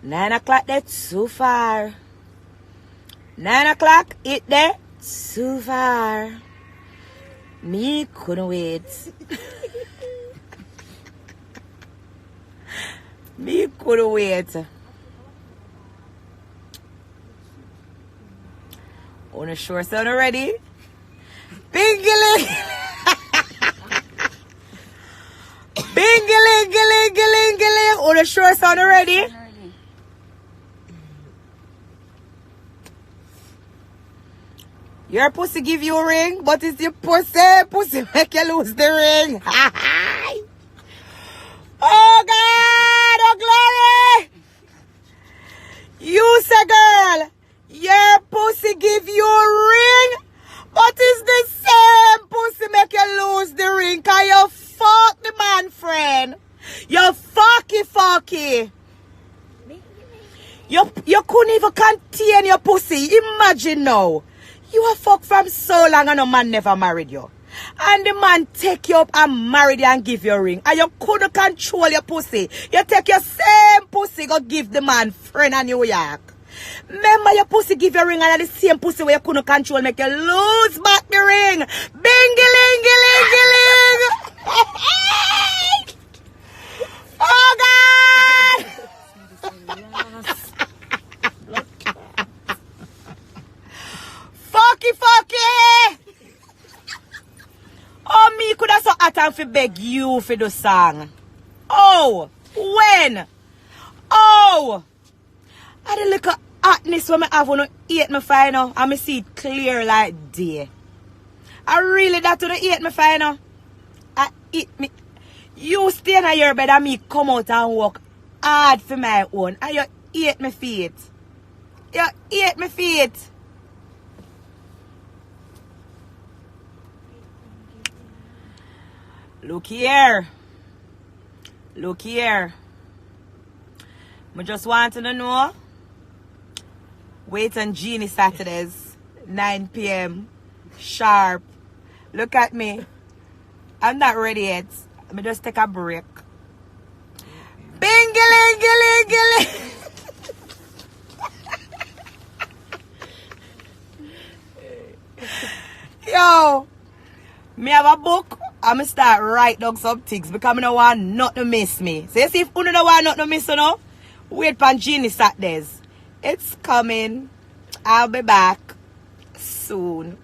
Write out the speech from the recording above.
9 o'clock, that's too far. 9 o'clock, it there, too far. Me couldn't wait. Me couldn't wait. On the shore sound already? Bingling! Bingling! On the shore sound already? Your pussy give you a ring, but it's your pussy. Pussy make you lose the ring. Oh God, oh glory. You say, girl, your pussy give you a ring, but it's the same pussy make you lose the ring. Cause you fuck the man friend. You fucky. You couldn't even contain your pussy. Imagine now. You are fucked from so long and a man never married you. And the man take you up and married you and give you a ring. And you couldn't control your pussy. You take your same pussy go give the man friend in New York. Remember your pussy give you a ring and the same pussy where you couldn't control make you lose back the ring. Bing-a-ling-a-ling-a-ling. Oh God! Fucky! Oh, me could have so hot and fi beg you for the song. Oh, when? Oh, I the little hotness when I have when I eat my final and I see it clear like day. I really that to the eat my final. I eat me. You stay in your bed and me come out and walk hard for my own. And you eat my feet. You eat my feet. Look here. I just want to know. Wait on Genie Saturdays, 9 p.m. sharp. Look at me. I'm not ready yet. Let me just take a break. Bing-a-ling-a-ling-a-ling. Yo, me have a book. I'm going to start write down some things because I don't want not to miss me. So you see if you don't want not to miss you know, wait for Genie Saturdays. It's coming. I'll be back soon.